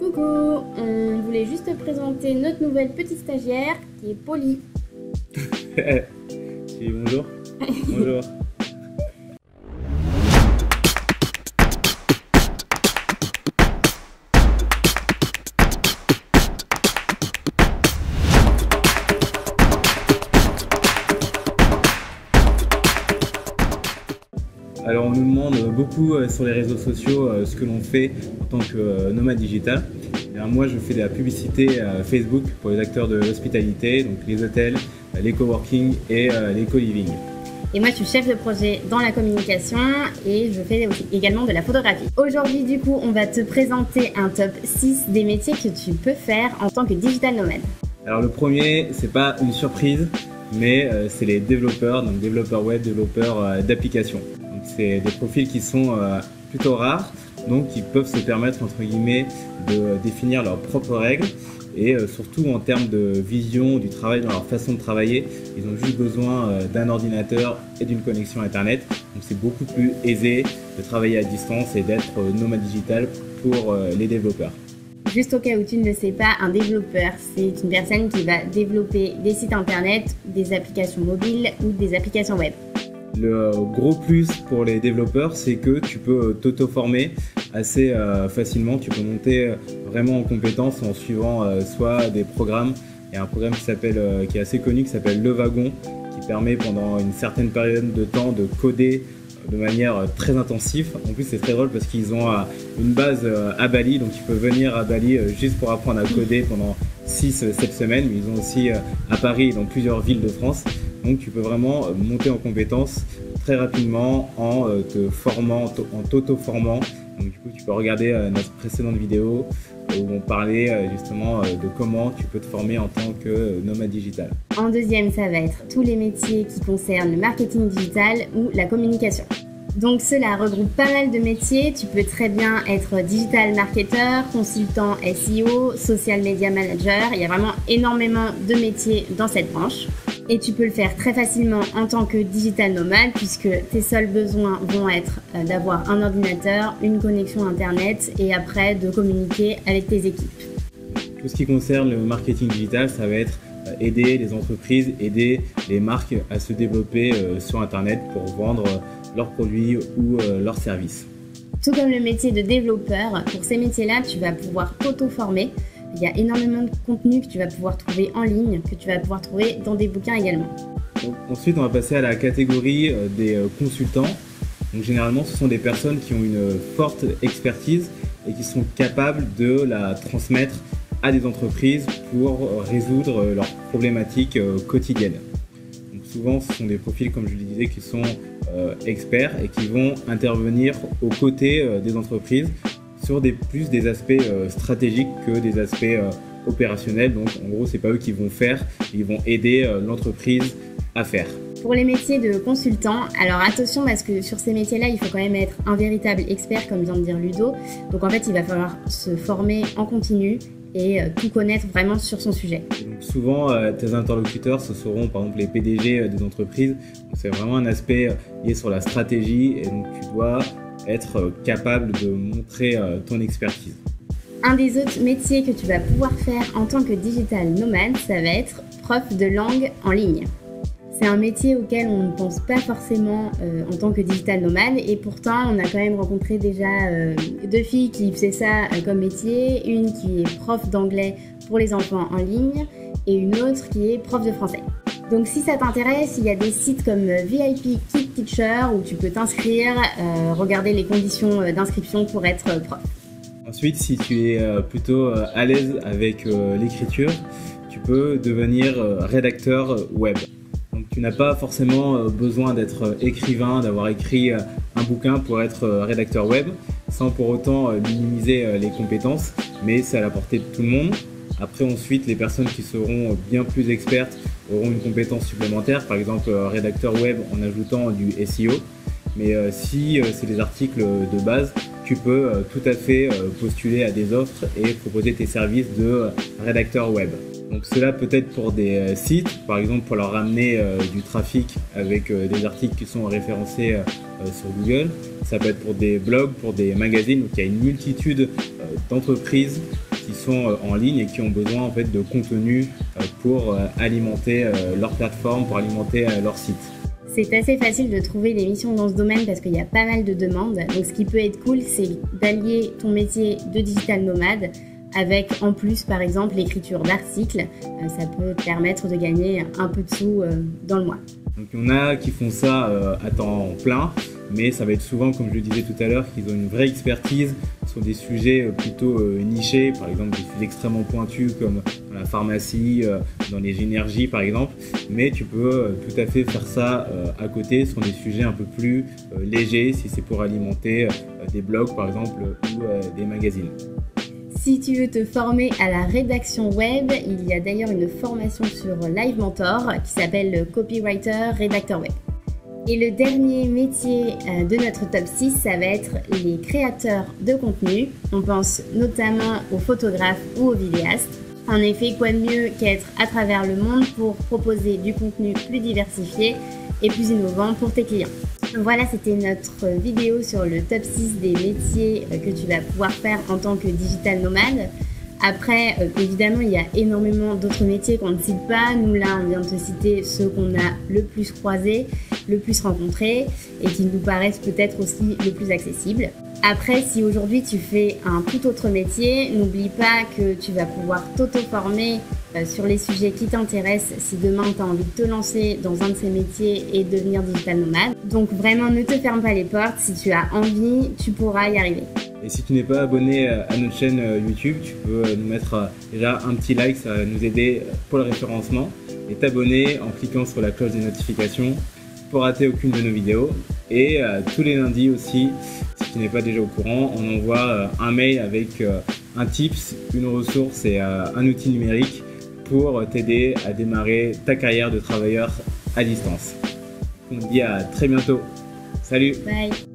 Coucou, on voulait juste te présenter notre nouvelle petite stagiaire qui est Polly. Tu dis bonjour. Bonjour. Alors on nous demande beaucoup sur les réseaux sociaux ce que l'on fait en tant que nomade digital. Et moi je fais de la publicité Facebook pour les acteurs de l'hospitalité, donc les hôtels, les coworking et les co-living. Et moi je suis chef de projet dans la communication et je fais également de la photographie. Aujourd'hui du coup on va te présenter un top 6 des métiers que tu peux faire en tant que digital nomade. Alors le premier, c'est pas une surprise, mais c'est les développeurs, donc développeurs web, développeurs d'applications. C'est des profils qui sont plutôt rares, donc qui peuvent se permettre entre guillemets de définir leurs propres règles et surtout en termes de vision du travail, dans leur façon de travailler, ils ont juste besoin d'un ordinateur et d'une connexion internet. Donc c'est beaucoup plus aisé de travailler à distance et d'être nomade digital pour les développeurs. Juste au cas où tu ne le sais pas, un développeur, c'est une personne qui va développer des sites internet, des applications mobiles ou des applications web. Le gros plus pour les développeurs, c'est que tu peux t'auto-former assez facilement. Tu peux monter vraiment en compétences en suivant soit des programmes. Il y a un programme qui est assez connu qui s'appelle Le Wagon, qui permet pendant une certaine période de temps de coder de manière très intensive. En plus c'est très drôle parce qu'ils ont une base à Bali, donc tu peux venir à Bali juste pour apprendre à coder pendant 6-7 semaines. Mais ils ont aussi à Paris et dans plusieurs villes de France. Donc tu peux vraiment monter en compétences très rapidement en te formant, en t'auto-formant. Donc du coup tu peux regarder notre précédente vidéo où on parlait justement de comment tu peux te former en tant que nomade digital. En deuxième, ça va être tous les métiers qui concernent le marketing digital ou la communication. Donc cela regroupe pas mal de métiers. Tu peux très bien être digital marketeur, consultant SEO, social media manager. Il y a vraiment énormément de métiers dans cette branche. Et tu peux le faire très facilement en tant que digital nomade puisque tes seuls besoins vont être d'avoir un ordinateur, une connexion internet et après de communiquer avec tes équipes. Tout ce qui concerne le marketing digital, ça va être aider les entreprises, aider les marques à se développer sur internet pour vendre leurs produits ou leurs services. Tout comme le métier de développeur, pour ces métiers-là, tu vas pouvoir t'auto-former. Il y a énormément de contenu que tu vas pouvoir trouver en ligne, que tu vas pouvoir trouver dans des bouquins également. Donc, ensuite, on va passer à la catégorie des consultants. Donc, généralement, ce sont des personnes qui ont une forte expertise et qui sont capables de la transmettre à des entreprises pour résoudre leurs problématiques quotidiennes. Donc, souvent, ce sont des profils, comme je le disais, qui sont experts et qui vont intervenir aux côtés des entreprises sur plus des aspects stratégiques que des aspects opérationnels. Donc en gros, c'est pas eux qui vont faire, ils vont aider l'entreprise à faire. Pour les métiers de consultant, alors attention parce que sur ces métiers-là, il faut quand même être un véritable expert, comme vient de dire Ludo. Donc en fait, il va falloir se former en continu et tout connaître vraiment sur son sujet. Donc souvent, tes interlocuteurs, ce seront par exemple les PDG des entreprises. Donc c'est vraiment un aspect lié sur la stratégie et donc tu dois être capable de montrer ton expertise. Un des autres métiers que tu vas pouvoir faire en tant que digital nomade, ça va être prof de langue en ligne. C'est un métier auquel on ne pense pas forcément en tant que digital nomade et pourtant on a quand même rencontré déjà deux filles qui faisaient ça comme métier, une qui est prof d'anglais pour les enfants en ligne et une autre qui est prof de français. Donc si ça t'intéresse, il y a des sites comme VIP Kid Teacher où tu peux t'inscrire, regarder les conditions d'inscription pour être prof. Ensuite, si tu es plutôt à l'aise avec l'écriture, tu peux devenir rédacteur web. Donc tu n'as pas forcément besoin d'être écrivain, d'avoir écrit un bouquin pour être rédacteur web, sans pour autant minimiser les compétences, mais c'est à la portée de tout le monde. Après ensuite, les personnes qui seront bien plus expertes auront une compétence supplémentaire, par exemple rédacteur web en ajoutant du SEO. Mais si c'est des articles de base, tu peux tout à fait postuler à des offres et proposer tes services de rédacteur web. Donc cela peut être pour des sites, par exemple pour leur ramener du trafic avec des articles qui sont référencés sur Google. Ça peut être pour des blogs, pour des magazines. Donc il y a une multitude d'entreprises sont en ligne et qui ont besoin en fait de contenu pour alimenter leur plateforme, pour alimenter leur site. C'est assez facile de trouver des missions dans ce domaine parce qu'il y a pas mal de demandes. Donc ce qui peut être cool, c'est d'allier ton métier de digital nomade avec en plus par exemple l'écriture d'articles. Ça peut te permettre de gagner un peu de sous dans le mois. Donc il y en a qui font ça à temps plein, mais ça va être souvent, comme je le disais tout à l'heure, qu'ils ont une vraie expertise sur des sujets plutôt nichés, par exemple des sujets extrêmement pointus comme dans la pharmacie, dans les énergies par exemple, mais tu peux tout à fait faire ça à côté sur des sujets un peu plus légers si c'est pour alimenter des blogs par exemple ou des magazines. Si tu veux te former à la rédaction web, il y a d'ailleurs une formation sur Live Mentor qui s'appelle Copywriter Rédacteur Web. Et le dernier métier de notre top 6, ça va être les créateurs de contenu. On pense notamment aux photographes ou aux vidéastes. En effet, quoi de mieux qu'être à travers le monde pour proposer du contenu plus diversifié et plus innovant pour tes clients. Voilà, c'était notre vidéo sur le top 6 des métiers que tu vas pouvoir faire en tant que digital nomade. Après, évidemment, il y a énormément d'autres métiers qu'on ne cite pas. Nous, là, on vient de te citer ceux qu'on a le plus croisés, le plus rencontrés et qui nous paraissent peut-être aussi le plus accessibles. Après, si aujourd'hui tu fais un tout autre métier, n'oublie pas que tu vas pouvoir t'auto-former sur les sujets qui t'intéressent si demain tu as envie de te lancer dans un de ces métiers et devenir digital nomade. Donc vraiment, ne te ferme pas les portes. Si tu as envie, tu pourras y arriver. Et si tu n'es pas abonné à notre chaîne YouTube, tu peux nous mettre déjà un petit like, ça va nous aider pour le référencement. Et t'abonner en cliquant sur la cloche des notifications pour rater aucune de nos vidéos. Et tous les lundis aussi, si tu n'es pas déjà au courant, on envoie un mail avec un tips, une ressource et un outil numérique pour t'aider à démarrer ta carrière de travailleur à distance. On te dit à très bientôt. Salut! Bye!